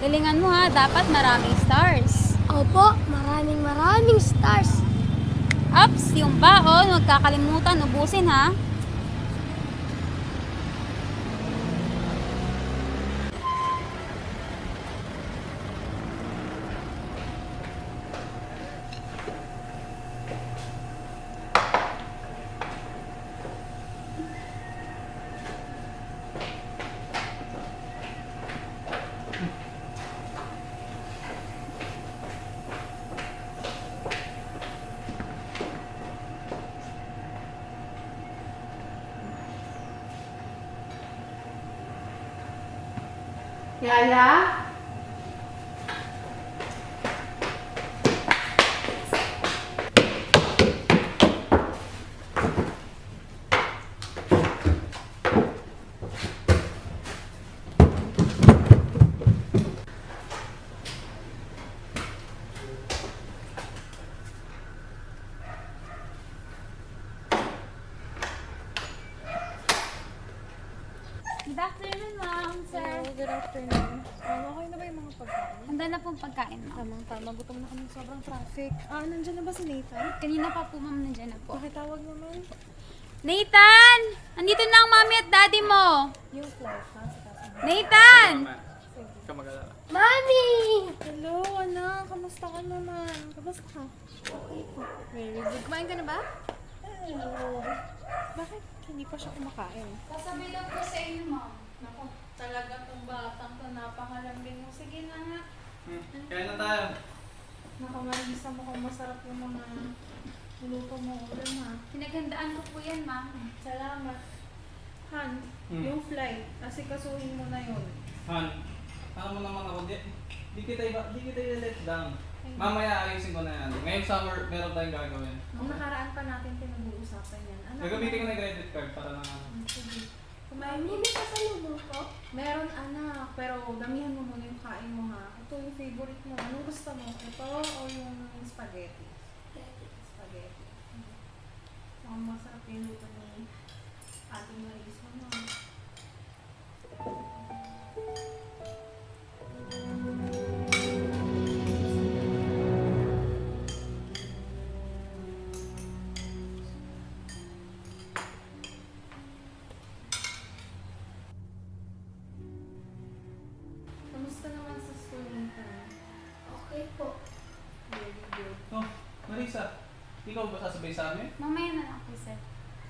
Galingan mo ha, dapat maraming stars. Opo, maraming stars. Ups, yung baon, huwag kakalimutan, ubusin ha. Yaya? Good afternoon, ma'am, sir. Good afternoon. Okay na ba yung mga pagkain? Handa na pong pagkain, ma'am. Tamang-tama, gutom na kami sobrang traffic. Nandyan na ba si Nathan? Kanina pa po, ma'am, nandiyan na po. Pakitawag naman. Nathan! Andito na ang mami at daddy mo! Yung flight, ha? Sa taas mo. Nathan! Mami! Hello, anak. Kamusta ka naman? Kamusta ka? Okay po. Very good. Kumain ka na ba? Bakit hindi pa siya kumakain? Sasabi lang po sa inyo, ma'am. Ako, talaga tong batang to. Napakalambing mo. Sige na nga. Kaya na tayo. Nakamalisa mo kung masarap yung mga niluto mo ulam, ha? Pinaghandaan ko po yan, ma'am. Salamat. Han, yung flight, asikasuhin mo na yun. Han, alam mo naman ako, di kita i-let down. Mamaya ayusin ko na yan. Ngayong summer, meron tayong gagawin. Ang nakaraan pa natin pinag-uusapan yan. Gagamitin ko na yung credit card para lang ano. Sige. Kumain Mami, mo. may pasalubong ko? Meron anak, pero damihan mo muna yung kain mo, ha. Ito yung favorite mo. Anong gusto mo? Ito o yung spaghetti? Spaghetti. Ang masarap yung luto ni ating Marisa, no? Kamusta naman sa school nito? Okay po. Very good. Oh, Marisa, ikaw ba sasabay sa amin? Mamaya na lang po, sir.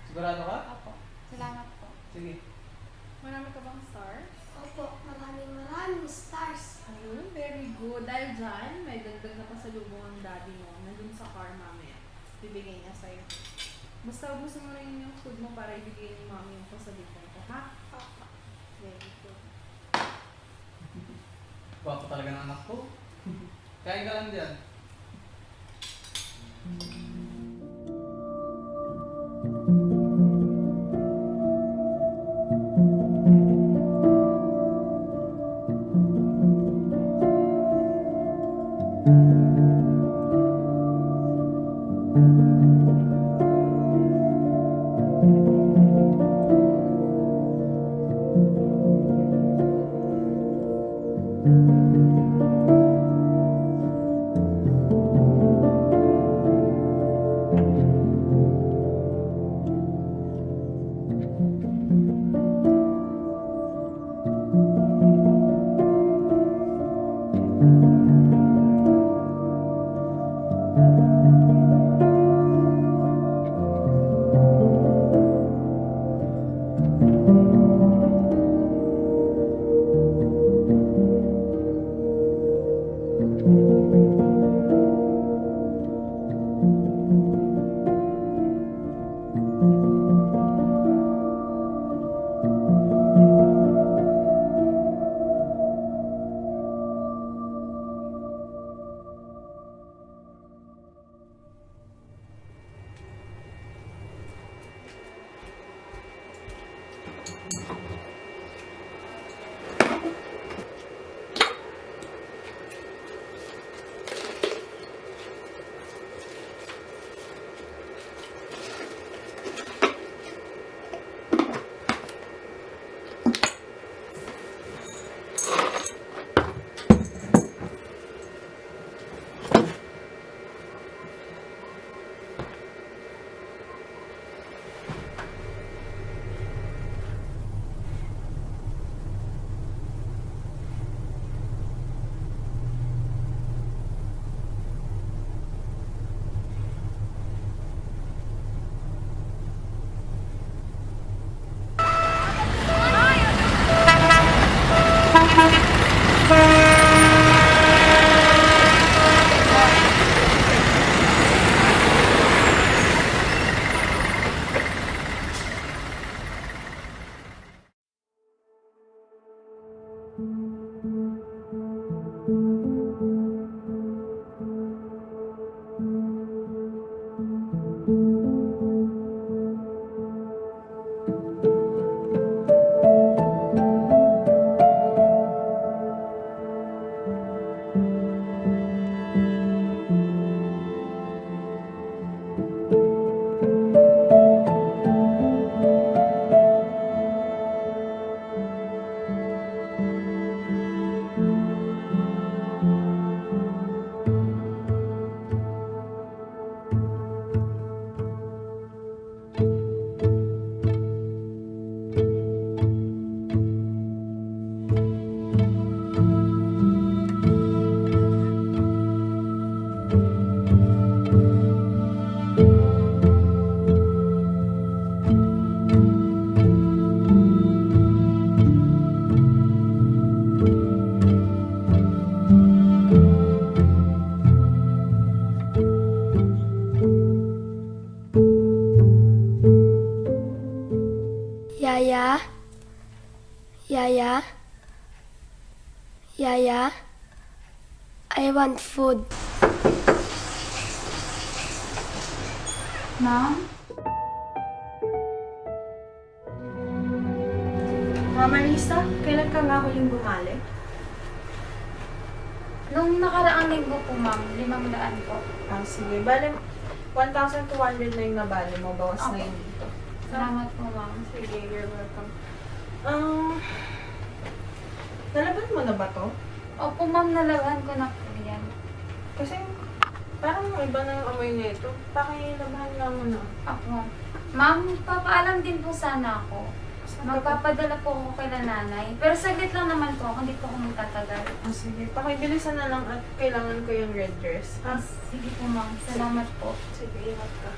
Sigurado ka? Opo. Salamat po. Sige. Marami ka bang stars? Opo, maraming stars. Ayun, very good. Dahil dyan, may dagdag na pasalubong ang daddy mo. Nandun sa car mamaya. Bibigay niya sa'yo. Basta ubusin mo na yun yung food mo para ibigay ni mami yung pasabitan ko, ha? Very good. Gwapo talaga ng anak ko. Kain ka lang dyan. Yaya? Yaya? Yaya? I want food. Ma'am? Mama Lisa, kailan ka nga huling bumalik? Nung nakaraang linggo po, ma'am, 500 po. Ah, sige. Bale, 1,200 na yung nabali mo. Bawas na Okay. yun dito. Salamat po, ma'am. Sige, you're welcome. Nalaban mo na ba to? Opo, ma'am, nalaban ko na po yan. Kasi parang iba na yung amoy nito. Pakilabahan nga mo na. Ako. Ma'am, papaalam din po sana ako. Magpapadala po ako kay nanay. Pero saglit lang naman po ako, hindi po ako magtatagal. Oh, sige. Pakibilisan na lang at kailangan ko yung red dress. Ah, sige po, ma'am. Salamat po. Sige, ingat ka.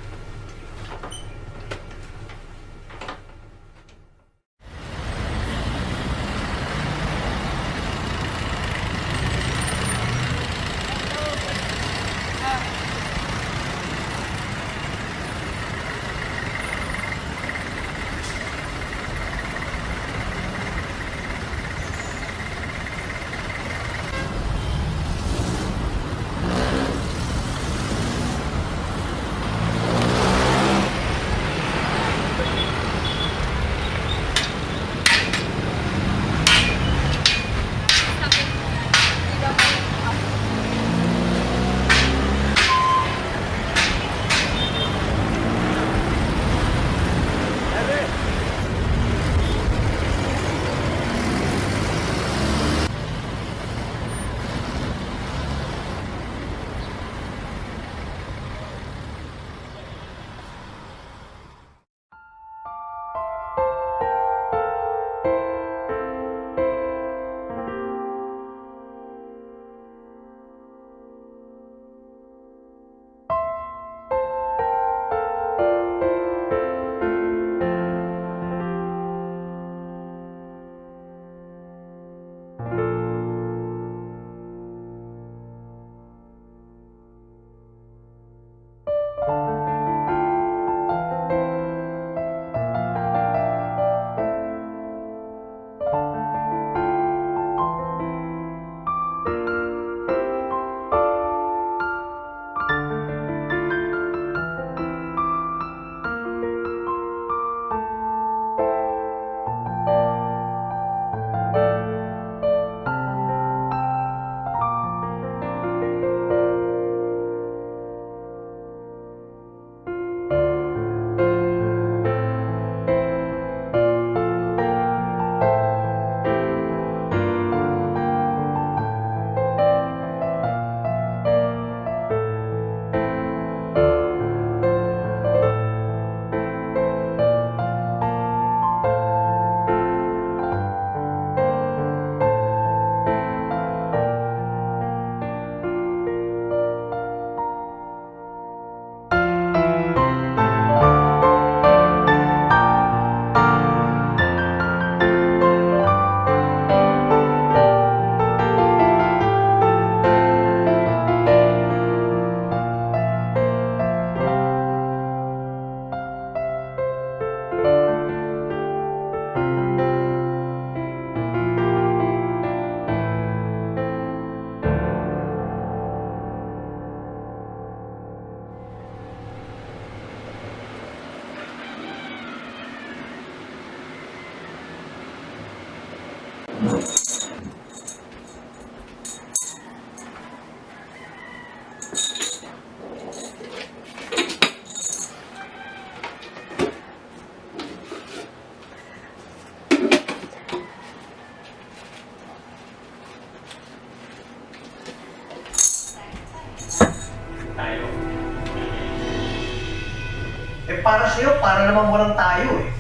Eh para sa'yo, para naman walang tayo eh.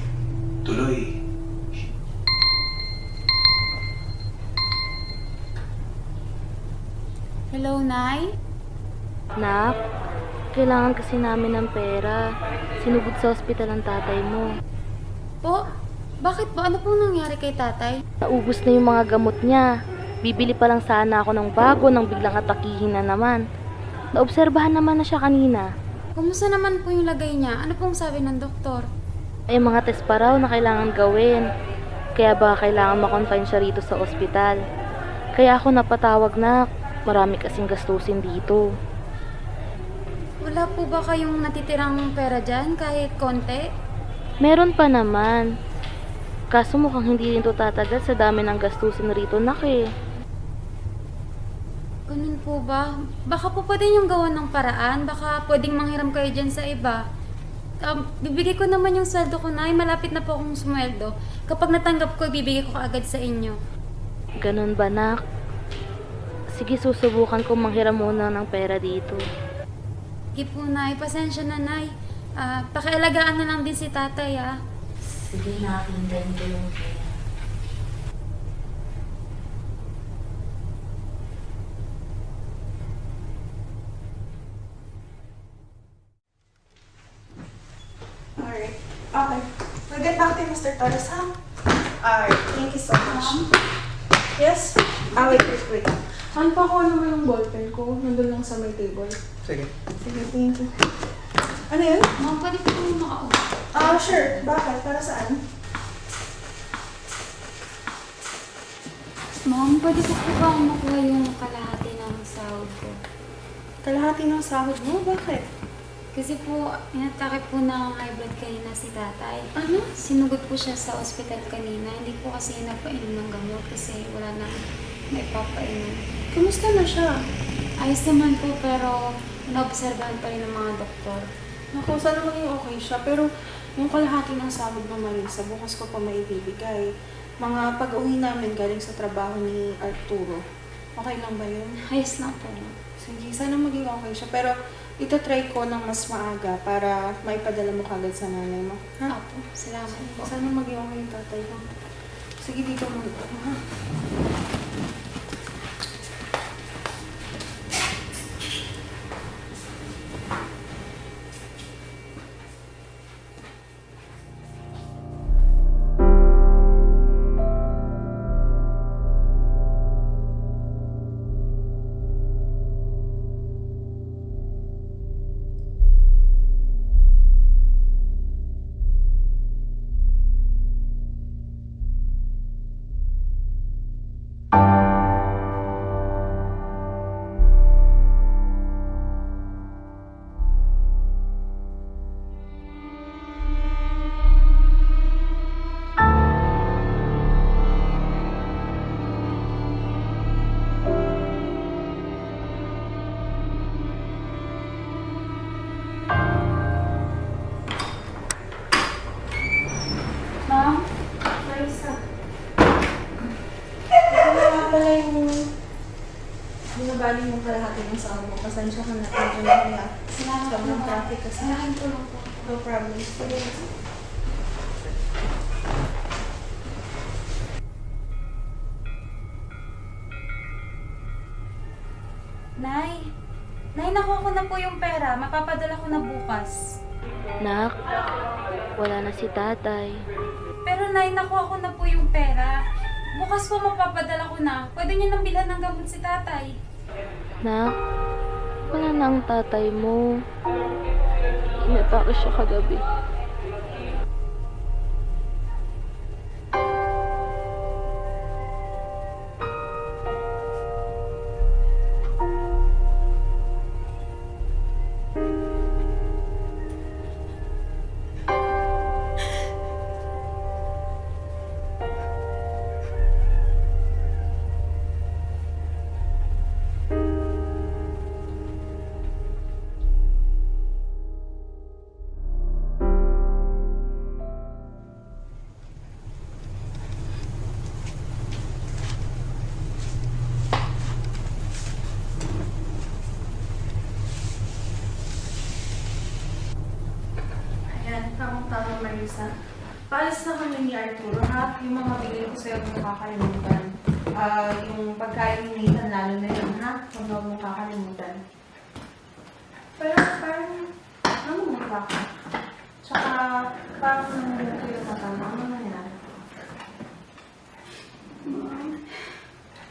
Tuloy. Hello, Nay? Nak, kailangan kasi namin ng pera. Sinugod sa ospital ang tatay mo. Po? Bakit po? Ano pong nangyari kay tatay? Naubos na yung mga gamot niya. Bibili pa lang sana ako ng bago nang biglang atakihin na naman. Naobserbahan naman na siya kanina. Kumusta naman po yung lagay niya? Ano pong sabi ng doktor? Ay mga test pa raw na kailangan gawin. Kaya baka kailangan makonfine siya rito sa ospital. Kaya ako napatawag na marami kasing gastusin dito. Wala po ba kayong natitirang pera dyan kahit konti? Meron pa naman. Kaso mukhang hindi rin to tatagal sa dami ng gastusin rito, nak eh. Ganun po ba? Baka po pwede yung gawa ng paraan. Baka pwedeng manghiram kayo dyan sa iba. Bibigay ko naman yung sweldo ko, Nay. Malapit na po akong sumweldo. Kapag natanggap ko, ibibigay ko agad sa inyo. Ganun ba, nak? Sige, susubukan ko manghiram muna ng pera dito. Sige po, Nay. Pasensya na, Nay. Pakialagaan na lang din si tatay, ah. Sige, nakakindahin ko yung pera. Alright. Okay. We'll get back to you, Mr. Torres, ha? Alright. Thank you so much. Yes? Wait. Han, pa ko naman yung ballpen ko. Nandun lang sa may table. Sige. Sige, thank you. Ano yun? Ma'am, pwede po yung makaupo. Sure. Bakit? Para saan? Ma'am, pwede po po ba makuha yung kalahati ng sahod ko? Kalahati ng sahod mo? Bakit? Kasi po, inatake po ng high blood kanina si tatay. Ano? Sinugod po siya sa ospital kanina. Hindi po kasi napainom ng gamot kasi wala na maipapainom. Kumusta na siya? Ayos naman po pero naobserbahan pa rin ng mga doktor. Naku, sana maging okay siya. Pero yung kalahati ng sahod mo, Marisa, bukas ko pa maibibigay. Mga pag-uwi namin galing sa trabaho ni Arturo. Okay lang ba yun? Ayos na po. Sige, sana maging okay siya. Pero ito-try ko ng mas maaga para maipadala mo kagad sa nanay mo. Ha? Apo, salamat po. Sana maging okay yung tatay mo. Sige, dito muna ako, ha? Ma'am, Marisa. Ito na nga pala yung binabali mong kalahati ng sahod mo. Pasensya ka na. Medyo na kaya. Salamat po, Sobrang ma'am. traffic kasi. Salamat po lang po. No problem. Sige. Nay, nakuha ko na po yung pera. Mapapadala ko na bukas. Nak, wala na si tatay. Pero Nay, nakuha ko na po yung pera. Bukas po mapapadala ko na. Pwede niyo nang bilhan ng gamot si tatay. Nak, wala na ang tatay mo. Inatake siya kagabi. Tamang-tama, Marisa. Paalis na kami ni Arturo, ha? Yung mga bigay ko sa'yo mong kakalimutan. Yung pagkain ni Nathan, lalo na yun, ha? Huwag na mong kakalimutan. Pero parang namumula ka. Tsaka parang namumula ko yung mata mo. Ano nangyari?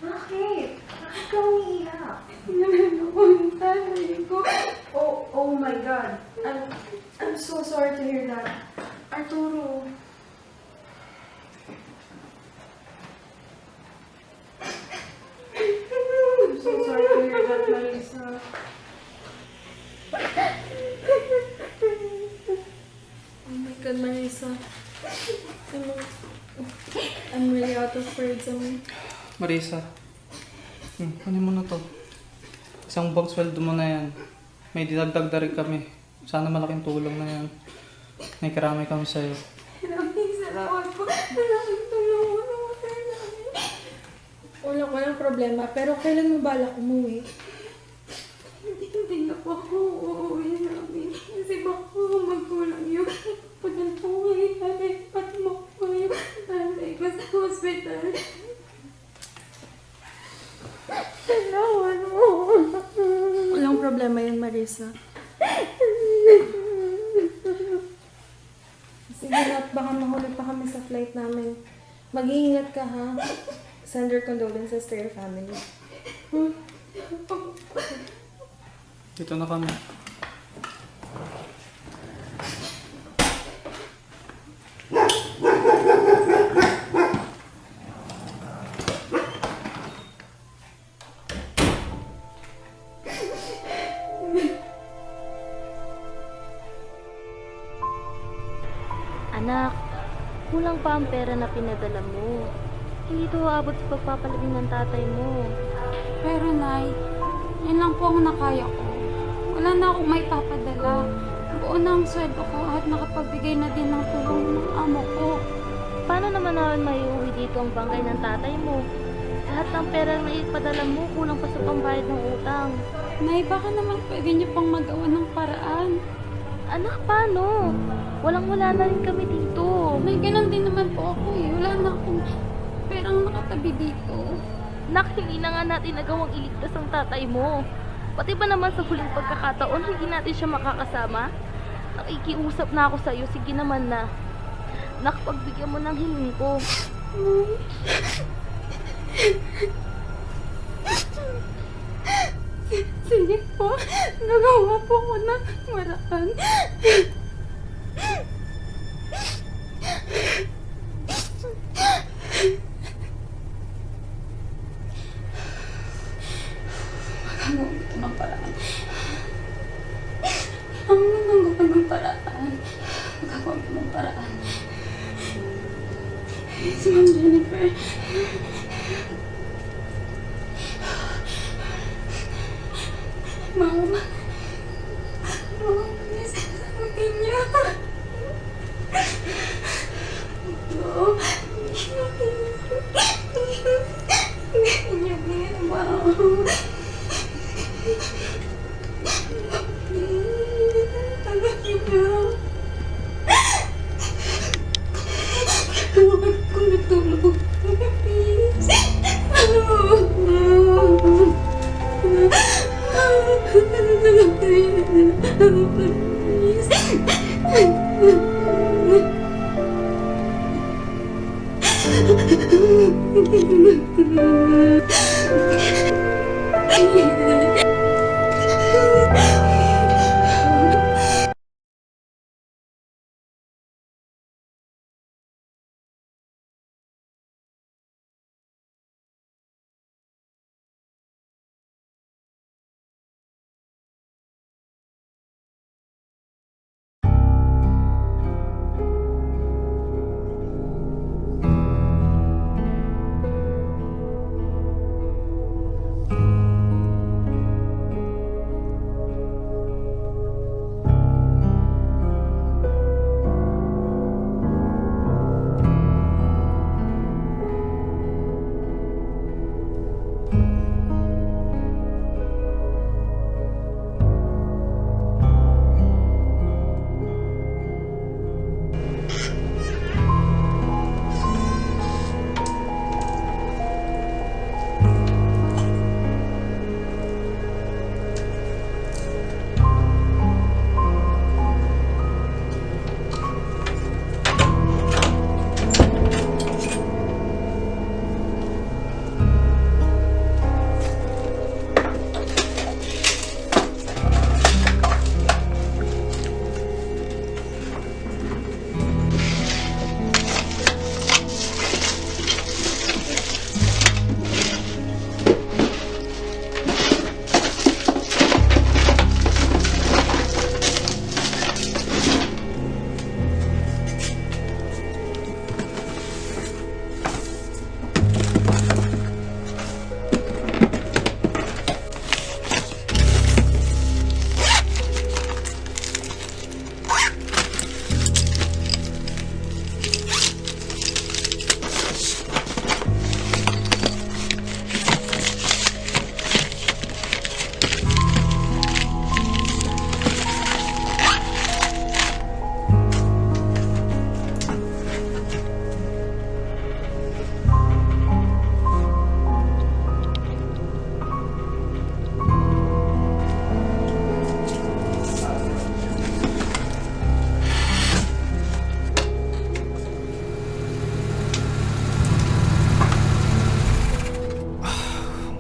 Bakit? Bakit ka umiiyak? Oh my God. I'm so sorry to hear that. Arturo. I'm so sorry to hear that, Marisa. Oh my God, Marisa. I'm really out of words. Marisa, kunin mo na to. Isang buwang sweldo mo na yan. May dinagdag na rin kami. Sana malaking tulong na yan. May karamay kami sa'yo. Maraming salamat po. Malaking tulong mo namin. Walang problema. Pero kailan mo balak umuwi? Hindi na po ako uuwi namin. Kasi baka magkulang yung pagkatungan nanay at makuha yung nanay ko sa hospital. Salamat mo. Walang problema yun, Marisa. Sige na, baka mahuli pa kami sa flight namin. Mag-iingat ka, ha? Send your condolences to your family. Dito na kami. Anak, kulang pa ang pera na pinadala mo. Hindi ito aabot sa pagpapalaging ng tatay mo. Pero Nay, yun lang po ang nakaya ko. Wala na akong may papadala. Buo na ang sweldo ko at nakapagbigay na din ng tulong ng amo ko. Paano naman namin maiuwi dito ang bangkay ng tatay mo? Lahat ng pera na ipadala mo, kulang pa sa pambayad ng utang. Nay, baka naman pwede niyo pang magawa ng paraan. Anak, paano? Walang-wala na rin kami dito. Nay, ganun din naman po ako eh. Wala na akong perang nakatabi dito. Nak, hindi na nga natin nagawang iligtas ang tatay mo. Pati ba naman sa huling pagkakataon, hindi natin siya makakasama? Nakikiusap na ako sa'yo, sige naman na. Nak, pagbigyan mo ng hiling ko. Sige po, nagawa po ko ng maraan. Magawa ko ng paraan. Ang magawa ng paraan. Magawa ko ng paraan. Si Ma'am Jennifer. Mama. Mama, please. Sagutin niyo. No. Ganyan, ganyan, Mama. Sagutin niyo. Huwag ko natulog. Please.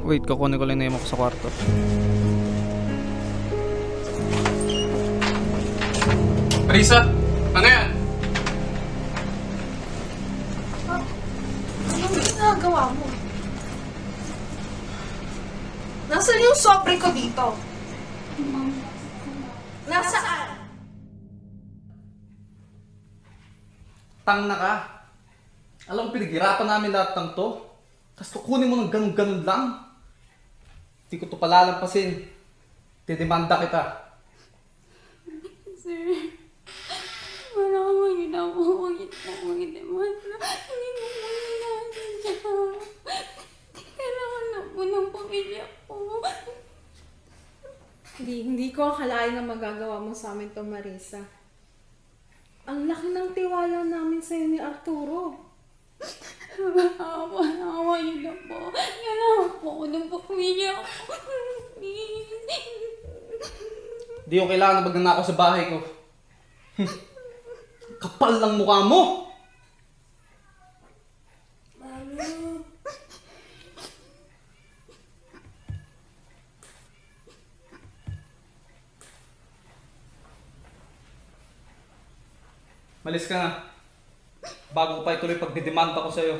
Wait, kukunin ko lang na ko sa kwarto. Marisa! Ano yan? Anong ginagawa mo? Nasaan yung sobre ko dito? Nasaan? Tang na ka. Alam mo, pinaghirapan namin lahat ng to. Tapos kukunin mo ng ganun-ganun lang. Hindi ko to palalampasin. Didemanda kita. Sir, wala ka maginawa. Huwag magdemanda. Hindi mo po ginadya. Kailangan na po ng pamilya ko. Hindi ko akalain na magagawa mo sa amin to, Marisa. Ang laki ng tiwala namin sa'yo ni Arturo. Awa niyo na po. Kailangan po ako ng pamilya ko. Please. Di ko kailangan na magnanakaw sa bahay ko. Kapal lang mukha mo! Malis ka na. Bago ko pa ituloy pagdidemanda ko sa'yo.